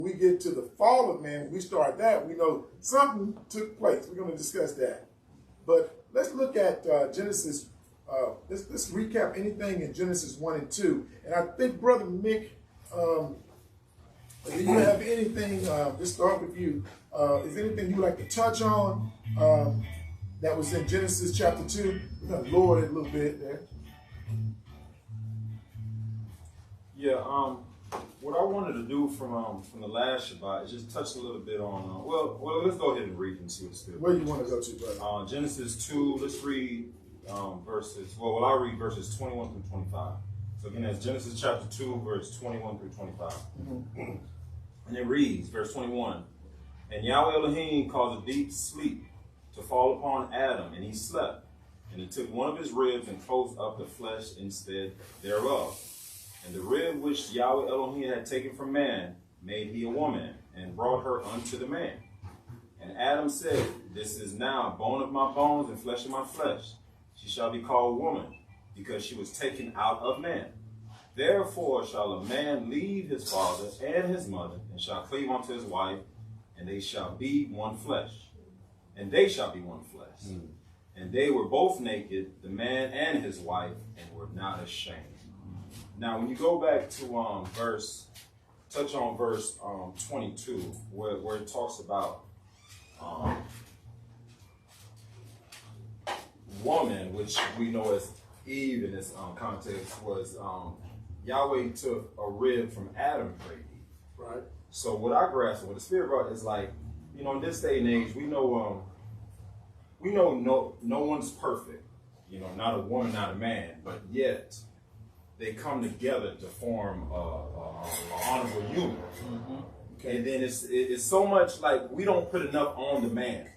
we get to the fall of man, we start that, we know something took place. We're going to discuss that. But let's look at Genesis. Let's recap anything in Genesis 1 and 2. And I think, Brother Mick, do you have anything, let's start with you. Is anything you would like to touch on that was in Genesis chapter 2? We're going to lower it a little bit there. Yeah, what I wanted to do from the last Shabbat is just touch a little bit on, well, let's go ahead and read and see what it's still. Where you want to go to, brother? Genesis 2, let's read verses, well, I'll read verses 21 through 25. So again, that's Genesis chapter 2, verse 21 through 25. Mm-hmm. And it reads, verse 21, "And Yahweh Elohim caused a deep sleep to fall upon Adam, and he slept. And he took one of his ribs and closed up the flesh instead thereof. And the rib which Yahweh Elohim had taken from man made he a woman, and brought her unto the man. And Adam said, This is now bone of my bones and flesh of my flesh. She shall be called woman, because she was taken out of man. Therefore shall a man leave his father and his mother, and shall cleave unto his wife, and they shall be one flesh. And they shall be one flesh. And they were both naked, the man and his wife, and were not ashamed." Now, when you go back to touch on verse 22, where it talks about woman, which we know as Eve in this context, was Yahweh took a rib from Adam and created Eve. Right. So what I grasp, what the Spirit brought, is like, in this day and age, we know no one's perfect. Not a woman, not a man, but yet they come together to form an honorable union. Mm-hmm. Okay. And then it's so much like we don't put enough on the man,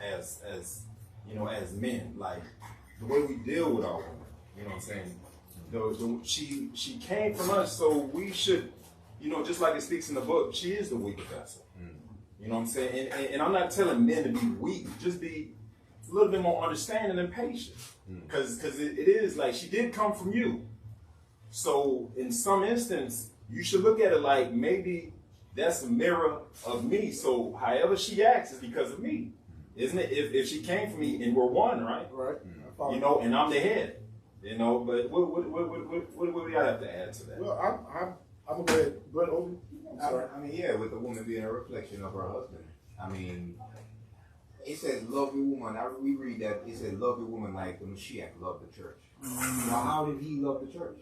as men, like the way we deal with our women. You know what I'm saying? She came from us, so we should, just like it speaks in the book, she is the weaker vessel. You know what I'm saying? And I'm not telling men to be weak, just be a little bit more understanding and patient. Because it is like she did come from you. So in some instance, you should look at it like maybe that's a mirror of me. So however she acts is because of me. Isn't it? If she came from me and we're one, right? Right. And I'm the head. But what do I have to add to that? Well, I'm going to go ahead. Go ahead, Obi. With the woman being a reflection of her husband. It says, "Love your woman." We read that it says, "Love your woman like the Mashiach loved the church." Now, how did he love the church?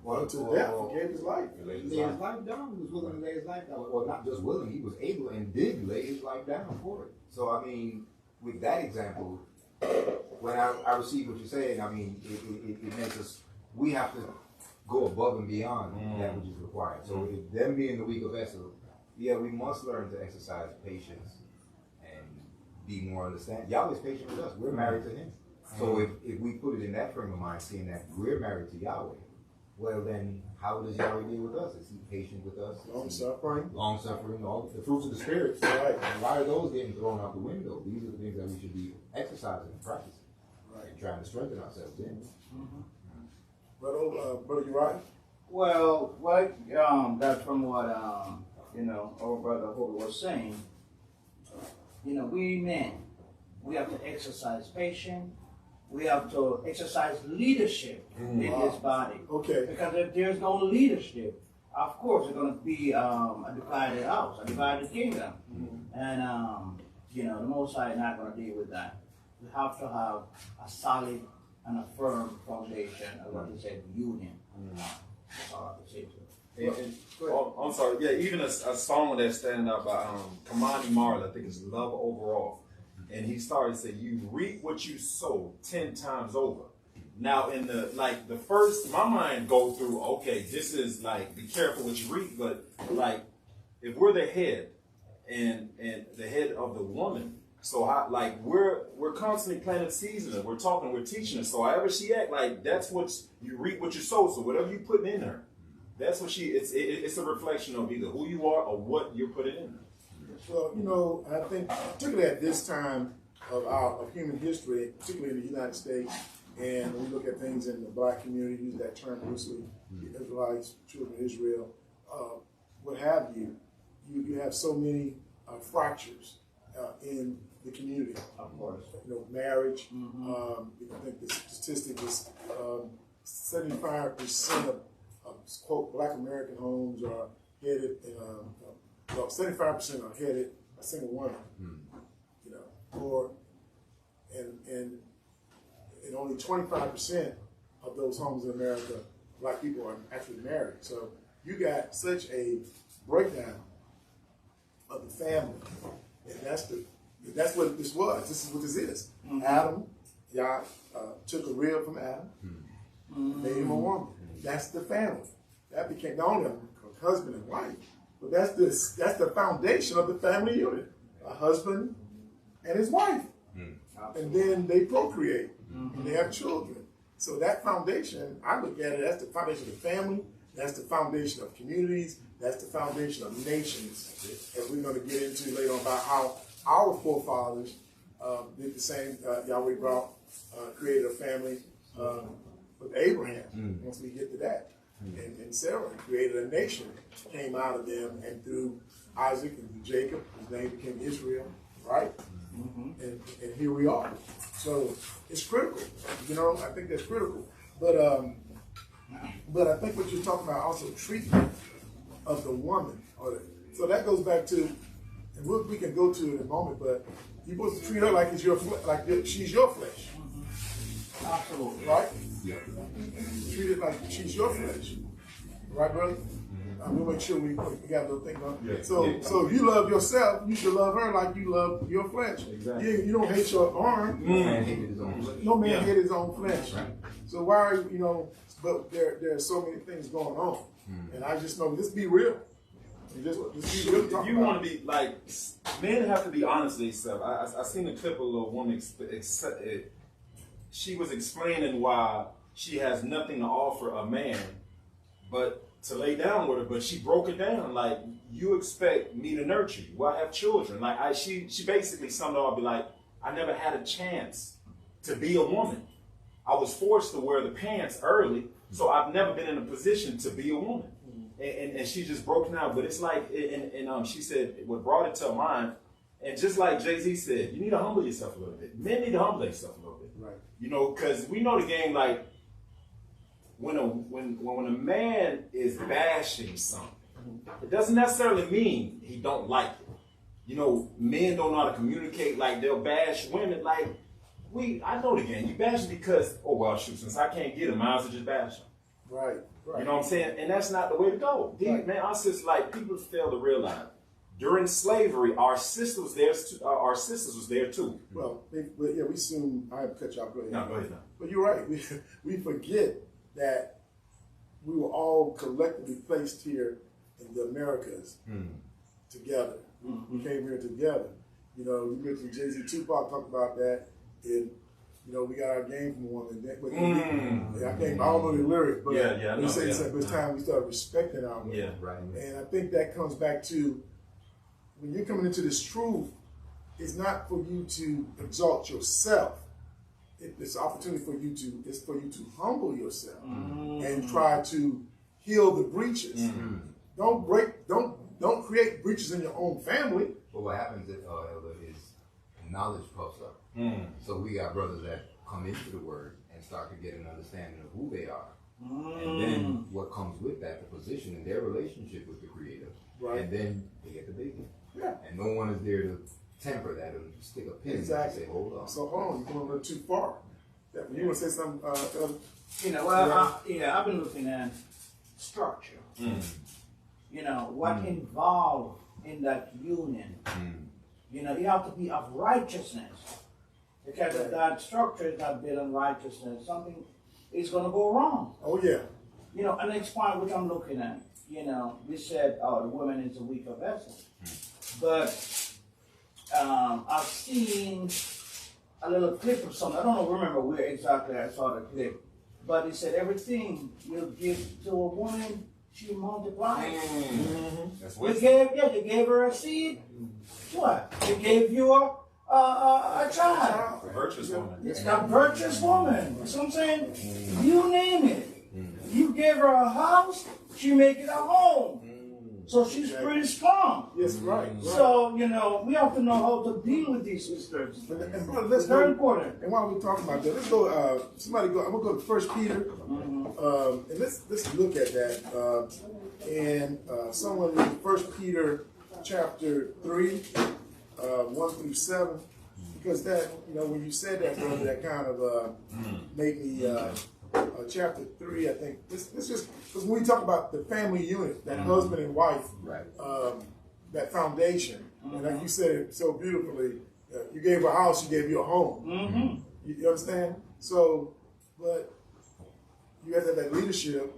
Well, to death, he gave his life. He laid his life down. He was willing to lay his life down. Well, not just willing, he was able and did lay his life down for it. So, with that example, when I receive what you're saying, it makes us, we have to go above and beyond that which is required. So, if them being the weaker vessel, we must learn to exercise patience and be more understanding. Yahweh's patient with us. We're married to him. So if we put it in that frame of mind, seeing that we're married to Yahweh, well then, how does Yahweh deal with us? Is he patient with us? Long-suffering. Long-suffering, all the fruits of the Spirit. Right. And why are those getting thrown out the window? These are the things that we should be exercising and practicing. Right. And trying to strengthen ourselves in. Brother Uriah? Well, that's from what, our brother Hope was saying. We men, we have to exercise patience. We have to exercise leadership in this body. Okay. Because if there's no leadership, of course, it's going to be a divided house, a divided kingdom. And, the Most High is not going to deal with that. We have to have a solid and a firm foundation of what he said, union. That's all I have to say to it. I'm sorry. Yeah, even a song that's standing out by Kamani Marley, I think it's "Love Overall." And he started to say, "You reap what you sow 10 times over." Now, in the first, my mind go through, okay, this is like, be careful what you reap. But like, if we're the head and the head of the woman, so we're constantly planting seeds in her. We're talking, we're teaching her. So however she act, like that's what you reap what you sow. So whatever you put in her, that's what it's a reflection of either who you are or what you're putting in her. Well, I think particularly at this time of human history, particularly in the United States, and when we look at things in the black community, use that term loosely, the Israelites, children of Israel, what have you, you have so many fractures in the community. Of course. You know, marriage. I think the statistic is 75% of quote Black American homes are headed. 75% are headed a single woman. You know, or and only 25% of those homes in America, Black people are actually married. So you got such a breakdown of the family, and that's what this was. This is what this is. Adam, Yah took a rib from Adam, made him a woman. That's the family. That became not only a husband and wife, but that's the foundation of the family unit. A husband and his wife. And then they procreate and they have children. So that foundation, I look at it, that's the foundation of the family, that's the foundation of communities, that's the foundation of nations. And we're going to get into later on about how our forefathers did the same. Yahweh brought, created a family with Abraham, once we get to that. And Sarah created a nation, came out of them, and through Isaac and through Jacob, his name became Israel, right? And here we are. So it's critical, you know. I think that's critical. But I think what you're talking about also treatment of the woman. So that goes back to, and we can go to it in a moment. But you're supposed to treat her like she's your flesh. Absolutely. Right? Yeah. Treat it like she's your flesh. Right, brother? We'll make sure we got a little thing on. Yeah. So if you love yourself, you should love her like you love your flesh. Exactly. You don't hate your arm. No man hated his own flesh. No man hated his own flesh. Right. So why are but there are so many things going on. And I just know, just be real. And just be real. If you want to be like, men have to be honest with themselves. I seen a clip of a little woman. She was explaining why she has nothing to offer a man, but to lay down with her. But she broke it down like, you expect me to nurture you. Well, I have children. Like she basically summed it all up, be like, I never had a chance to be a woman. I was forced to wear the pants early, so I've never been in a position to be a woman. And she just broke down. But it's like, and she said, what brought it to mind, and just like Jay-Z said, you need to humble yourself a little bit. Men need to humble themselves a little bit. Right. You know, because we know the game, like, when a man is bashing something, it doesn't necessarily mean he don't like it. You know, men don't know how to communicate. Like, they'll bash women. Like, I know the game. You bash because, oh, well, shoot, since I can't get him, I also just bash him. Right. You know what I'm saying? And that's not the way to go. Right. Man, our sisters, like, people fail to realize, during slavery, our sisters was there too. Well, we soon, I have to cut you off. Go ahead. No, go ahead now. But you're right. We forget that we were all collectively placed here in the Americas together. We came here together. You know, you mentioned Jay-Z, Tupac talked about that. And, you know, we got our game from one. I don't know the lyrics, but he said it's time we start respecting our women. Yeah, Right. And I think that comes back to, when you're coming into this truth, it's not for you to exalt yourself. It's an opportunity for you to humble yourself and try to heal the breaches. Don't create breaches in your own family. But what happens, Elder, is knowledge puffs up. So we got brothers that come into the word and start to get an understanding of who they are. And then what comes with that, the position in their relationship with the Creator. Right. And then they get the baby. Yeah. And no one is there to temper that or stick a pin in it and say, hold on. So hold on, you're going a little too far. You want to say something? You know, well, I've been looking at structure. You know, what involved in that union. You know, you have to be of righteousness. Because if that structure is not built on righteousness, something is going to go wrong. Oh, yeah. You know, an next point which I'm looking at, you know, we said, oh, the woman is a weaker vessel. But I've seen a little clip of something. I don't remember where exactly I saw the clip. But it said, everything you give to a woman, she multiplies. That's You what gave her a seed. What? You gave you a child. a virtuous woman. It's a virtuous woman. That's what I'm saying. You name it. You gave her a house, she make it a home. So she's pretty strong. Yes, right. So, you know, we have to know how to deal with these sisters. And brother, let's It's very go. important. And while we're talking about that, let's go. Somebody go. I'm gonna go to 1 Peter, and let's look at that. And someone read 1 Peter chapter 3, 1 through 7, because that, you know, when you said that, brother, that kind of made me. Chapter 3, I think. This just because when we talk about the family unit, that husband and wife, Right. that foundation, and like you said it so beautifully, you gave her a house, she gave you a home. You understand? So, but you got to have that leadership.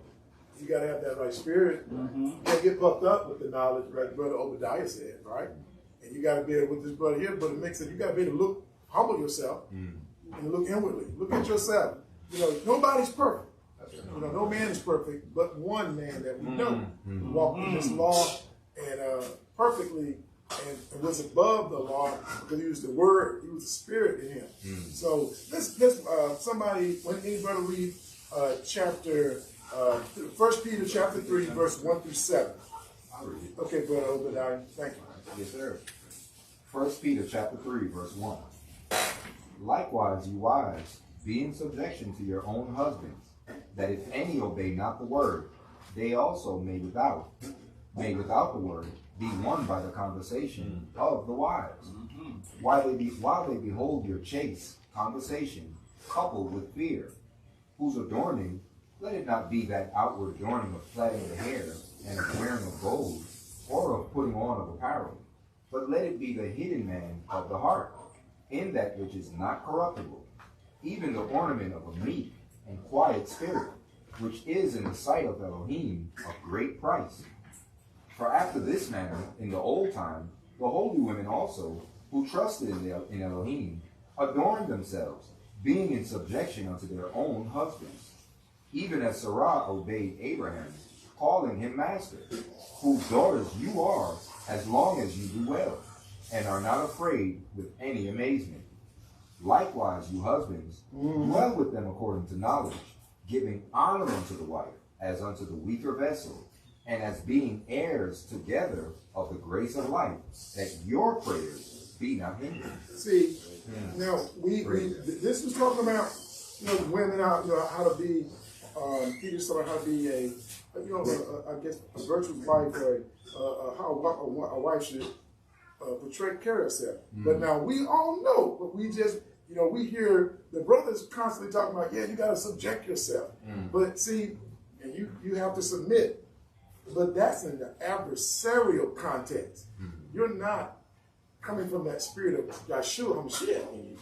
You got to have that right spirit. You can't get puffed up with the knowledge, like Brother Obadiah said, right? And you got to be able, with this brother here, Brother Mick said, you got to be able to look, humble yourself, and look inwardly. Look at yourself. You know, nobody's perfect. You know, no man is perfect, but one man that we know who walked in this law and perfectly and was above the law because he was the word, he was the spirit in him. So let's somebody, when anybody read chapter 1 Peter chapter 3, verse 1 through 7. Okay, Brother Obadiah, thank you. Yes, sir. 1 Peter chapter 3, verse 1. Likewise, you wives, be in subjection to your own husbands, that if any obey not the word, they also may without the word be won by the conversation of the wives, while they behold your chaste conversation coupled with fear, whose adorning, let it not be that outward adorning of plaiting the hair and of wearing of gold, or of putting on of apparel, but let it be the hidden man of the heart, in that which is not corruptible, even the ornament of a meek and quiet spirit, which is in the sight of Elohim of great price. For after this manner, in the old time, the holy women also, who trusted in Elohim, adorned themselves, being in subjection unto their own husbands, even as Sarah obeyed Abraham, calling him master, whose daughters you are, as long as you do well, and are not afraid with any amazement. Likewise, you husbands, dwell with them according to knowledge, giving honor unto the wife, as unto the weaker vessel, and as being heirs together of the grace of life, that your prayers be not hindered. See, now this was talking about, you know, women out, you know, how to be. Peter said how to be a, you know, I guess a virtuous wife, or how a wife should portray, carry herself. But now we all know, but we just, you know, we hear the brothers constantly talking about, yeah, you got to subject yourself. But see, and you have to submit. But that's in the adversarial context. You're not coming from that spirit of Yahshua HaMashiach in you.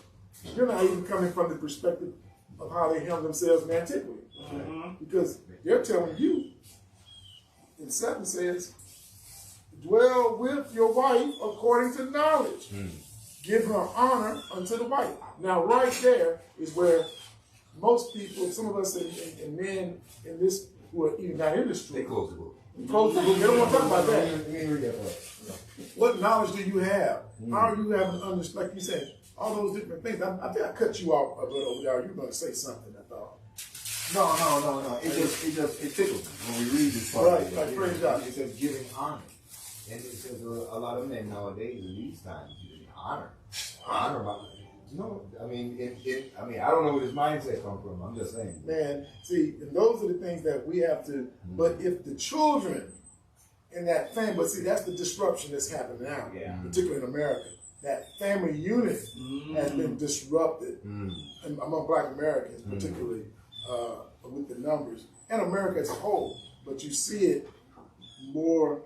You're not even coming from the perspective of how they handle themselves in antiquity. Because they're telling you, in 7 says, dwell with your wife according to knowledge. Give her honor unto the wife. Now, right there is where most people, some of us and men in this who are even not in the They street, close the book. close the book. They don't want to talk about that. Let me read that part. What knowledge do you have? How are you having like you said, all those different things? I think I cut you off a little over there. You were going to say something, I thought. No. It tickles me when we read this part. Right, like, praise God. It says giving honor. And it says a lot of men nowadays in these times giving honor. Honor about I mean, I don't know where this mindset comes from. I'm just saying. Man, see, and those are the things that we have to, but if the children in that family, but see, that's the disruption that's happening now, particularly in America. That family unit has been disrupted among Black Americans, particularly with the numbers, and America as a whole. But you see it more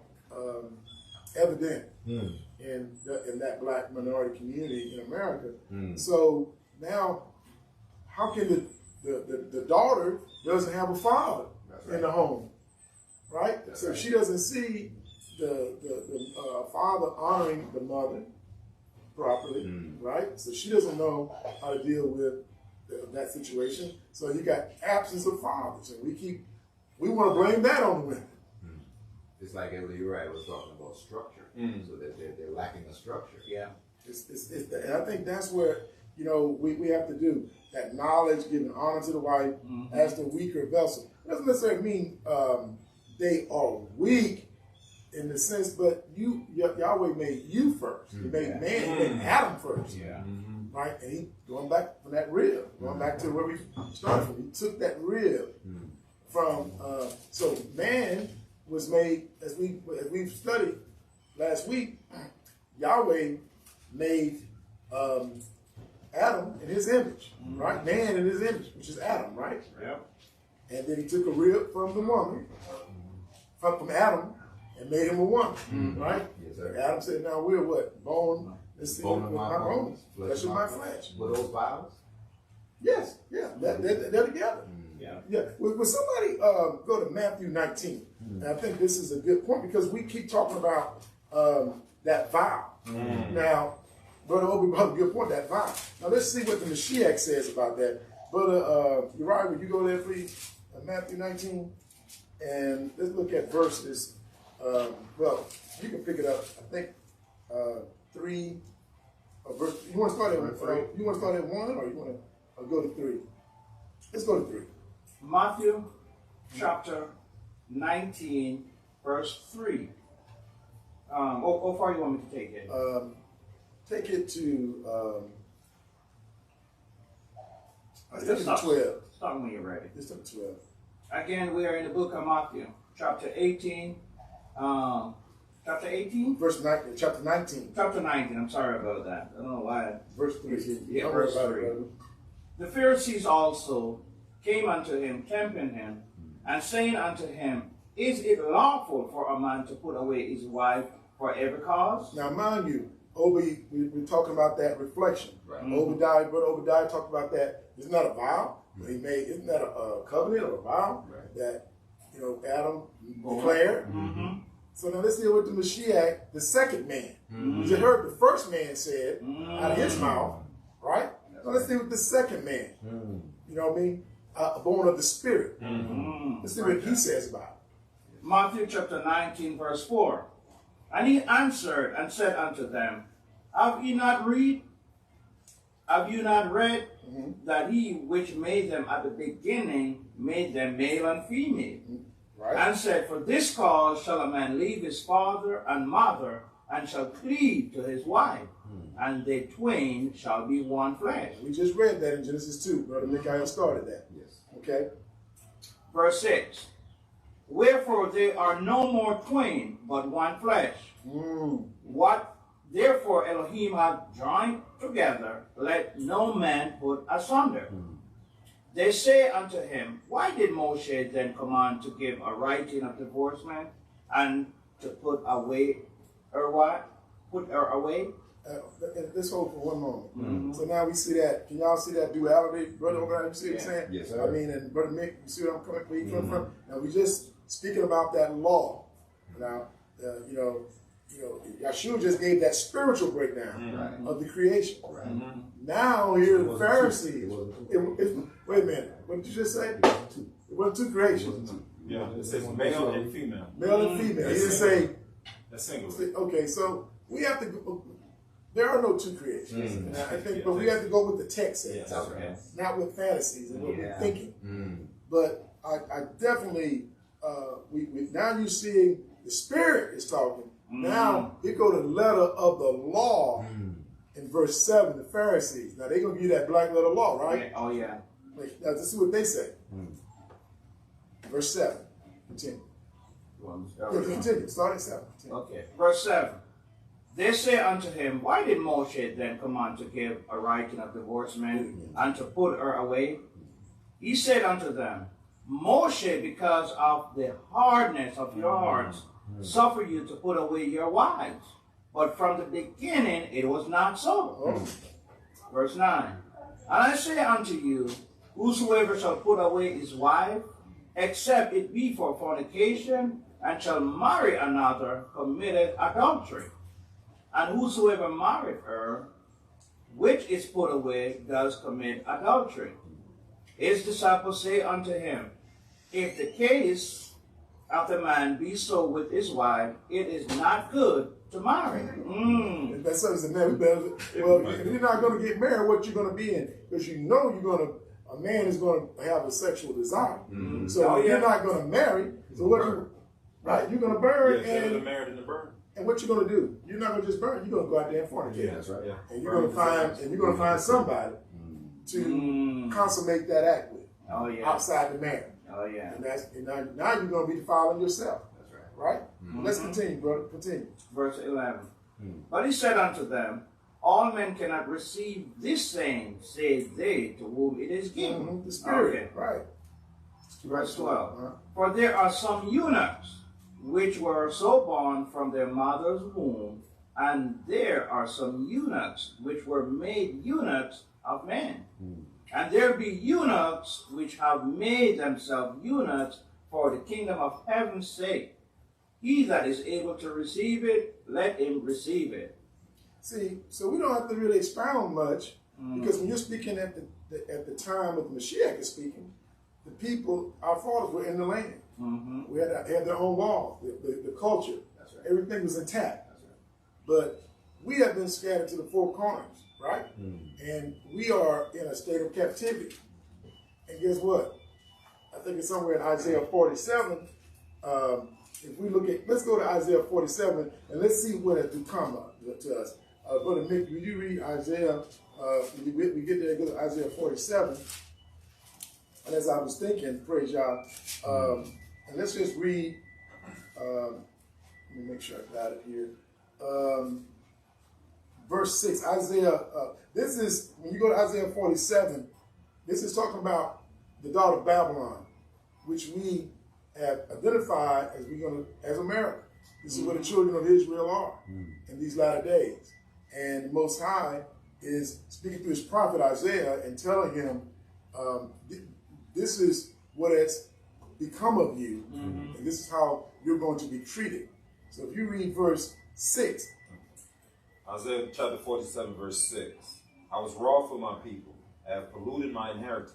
evident in that Black minority community in America. So now, how can the daughter doesn't have a father in the home, right? So if she doesn't see the father honoring the mother properly, right? So she doesn't know how to deal with that situation. So you got absence of fathers, and we want to blame that on the women. It's like you're right. We're talking about structure, so that they're lacking a structure. Yeah. And I think that's where, you know, we have to do that knowledge, giving honor to the wife as the weaker vessel. It doesn't necessarily mean they are weak in the sense, but Yahweh made you first. He made man, he made Adam first. Yeah. Right? And he, going back from that rib, going back to where we started from, he took that rib from, so man was made, as we've studied last week, Yahweh made Adam in his image, right? Man in his image, which is Adam, right? Yep. And then he took a rib from the woman, from Adam, and made him a woman, right? Yes, sir. Adam said, now we're what? Bone, let's see, Bone with of my my bones, bones, flesh of my flesh. Were those vows? Yes, yeah, they're together. Yeah. Yeah, will somebody go to Matthew 19? And I think this is a good point because we keep talking about that vow. Now, Brother Obi brought a good point, that vow. Now let's see what the Mashiach says about that. Brother Uriah, would you go there, please? Matthew 19. And let's look at verses. Well, you can pick it up. I think 3. Verse. You want to start at you want to start at 1, or you want to go to 3? Let's go to 3. Matthew chapter 19, verse 3. How far you want me to take it? Take it to Just take it to stop. 12. Stop when you're ready. Just take it to 12. Again, we are in the book of Matthew, chapter 18. Chapter 18? Verse 19, chapter 19, Chapter 19. I'm sorry about that. I don't know why. verse 3. Yeah, Don't worry verse about 3. it, brother. The Pharisees also came unto him, tempting him, and saying unto him, Is it lawful for a man to put away his wife for every cause? Now, mind you, we're talking about that reflection. Right. Brother Obadiah talked about that. Isn't that a vow he made? Isn't that a covenant or a vow that Adam declared? So now let's deal with the Mashiach, the second man. You just heard the first man said out of his mouth, right? So let's deal with the second man. You know what I mean? Born of the Spirit. Let's see what he says about it. Matthew chapter 19, verse 4. And he answered and said unto them, Have you not read? Have you not read that he which made them at the beginning made them male and female? Right? And said, For this cause shall a man leave his father and mother, and shall cleave to his wife, and they twain shall be one flesh. We just read that in Genesis 2. Brother Mikael started that. Yes. Okay? Verse 6. Wherefore they are no more twain, but one flesh. What therefore Elohim hath joined together, let no man put asunder. They say unto him, Why did Moshe then command to give a writing of divorcement, and to put away her what? Put her away? Let's hold for one moment. So now we see that. Can y'all see that duality, Brother Obadiah? You see what I'm saying? Yes, sir. I mean, and Brother Mick, you see where I'm coming from? Now we just speaking about that law. Now, Yahshua just gave that spiritual breakdown of the creation. Now here the Pharisees. Wait a minute. What did you just say? It wasn't two creations. Yeah, it says male and female. Male and female. He didn't say. That's single. Okay, so we have to go. There are no two creations. And I think, but we have to go with the text says, Yes, okay. not with fantasies and what we're thinking. But I definitely, we now you see the Spirit is talking. Now you go to the letter of the law in verse 7, the Pharisees. Now they're gonna give you that black letter law, right? Yeah. Oh yeah. Wait, now let's see what they say. Verse 7. Continue. Continue. Start at 7. Continue. Okay. Verse 7. They say unto him, Why did Moshe then command to give a writing of divorcement and to put her away? He said unto them, Moshe, because of the hardness of your hearts, suffer you to put away your wives. But from the beginning it was not so. Verse 9. And I say unto you, whosoever shall put away his wife, except it be for fornication, and shall marry another, committed adultery. And whosoever marrieth her, which is put away, does commit adultery. His disciples say unto him, If the case of the man be so with his wife, it is not good to marry. That says the man, well, if you're not going to get married, what you're going to be in? Because you know a man is going to have a sexual desire. So if you're not going to marry, so right? You're gonna burn, Yeah, better to and marry than to burn. what you're gonna do? You're not gonna just burn. You're gonna go out there and fornicate. Yeah, that's right. Yeah. And you're gonna find somebody to consummate that act with Oh yeah. outside the marriage. Oh yeah. And now you're gonna be defiling yourself, That's right. right? Let's continue, brother. Continue. Verse 11. But he said unto them, all men cannot receive this same, say they to whom it is given. The spirit, Okay. right? Verse 12. Uh-huh. For there are some eunuchs which were so born from their mother's womb, and there are some eunuchs which were made eunuchs of men. And there be eunuchs which have made themselves eunuchs for the kingdom of heaven's sake. He that is able to receive it, let him receive it. See, so we don't have to really expound much because when you're speaking at the time of the Mashiach is speaking, the people, our fathers were in the land. We had their own law, the culture. That's right. Everything was intact. That's right. But we have been scattered to the four corners, right? And we are in a state of captivity. And guess what? I think it's somewhere in Isaiah 47. If we look at, let's go to Isaiah 47 and let's see what has become to us. Brother Mick, would you read Isaiah? We get there, go to Isaiah 47. And as I was thinking, praise y'all, and let's just read, let me make sure I got it here. Verse 6, Isaiah, this is, when you go to Isaiah 47, this is talking about the daughter of Babylon, which we have identified as America. This is where the children of Israel are in these latter days. And the Most High is speaking through his prophet Isaiah and telling him, this is what has become of you, and this is how you're going to be treated. So if you read verse 6. Isaiah chapter 47, verse 6. I was wroth for my people, I have polluted my inheritance,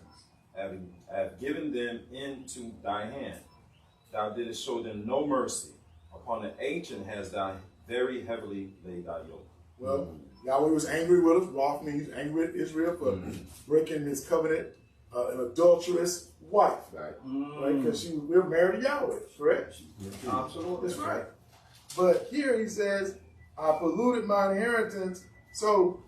I have given them into thy hand. Thou didst show them no mercy. Upon the ancient hast thou very heavily laid thy yoke. Well, Yahweh was angry with us. Wroth means he's angry with Israel for breaking his covenant, an adulterous wife, right? Because we're married to Yahweh, correct? Absolutely. That's right. But here he says, I polluted my inheritance. So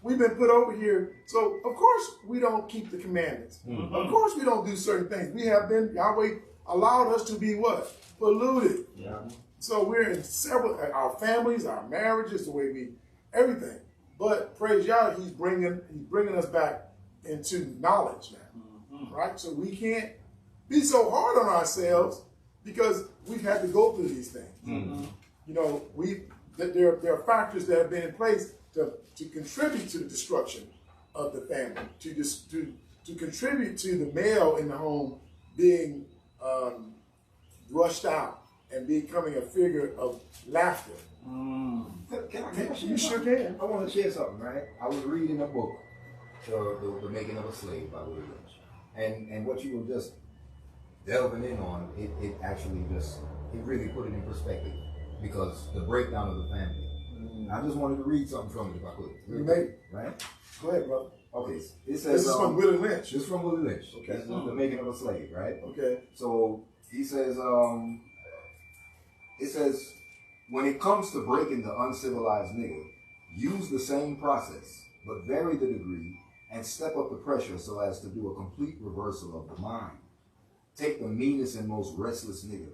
we've been put over here. So of course we don't keep the commandments. Of course we don't do certain things. We have been, Yahweh allowed us to be what? Polluted. Yeah. So we're in several, our families, our marriages, the way we, everything. But praise Yahweh, he's bringing us back into knowledge now, right? So we can't be so hard on ourselves because we've had to go through these things. You know, there are factors that have been in place to contribute to the destruction of the family, to contribute to the male in the home being rushed out and becoming a figure of laughter. Can I share You sure something? can. I want to share something, right? I was reading a book, The Making of a Slave by Willie Lynch. And what you were just delving in on, it actually just, it really put it in perspective because the breakdown of the family. I just wanted to read something from it if I could. You may. Right? Go ahead, brother. Okay. It says, This is from Willie Lynch. This is from Willie Lynch. Okay. This is The Making of a Slave, right? Okay. So he says, it says, when it comes to breaking the uncivilized nigga, use the same process, but vary the degree and step up the pressure so as to do a complete reversal of the mind. Take the meanest and most restless nigga,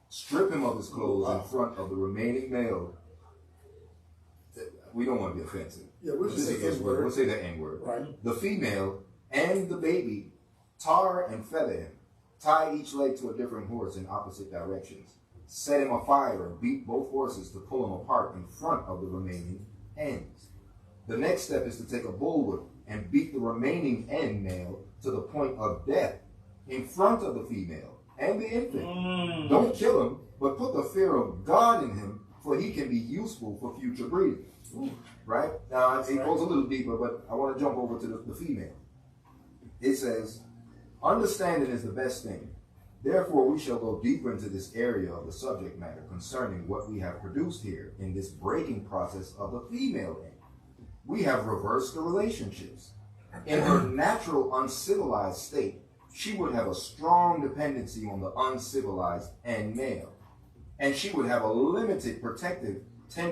strip him of his clothes in front of the remaining male. We don't want to be offensive. Yeah, we'll just say this N-word. We'll say the N-word. Right. The female and the baby, tar and feather him. Tie each leg to a different horse in opposite directions. Set him afire and beat both horses to pull them apart in front of the remaining ends. The next step is to take a bullwhip and beat the remaining end male to the point of death in front of the female and the infant. Don't kill him, but put the fear of God in him, for he can be useful for future breeding. Right? Now, it goes a little deeper, but I want to jump over to the female. It says, understanding is the best thing. Therefore, we shall go deeper into this area of the subject matter concerning what we have produced here in this breaking process of the female end. We have reversed the relationships. In her natural uncivilized state, she would have a strong dependency on the uncivilized end male. and she would have a limited protective tendency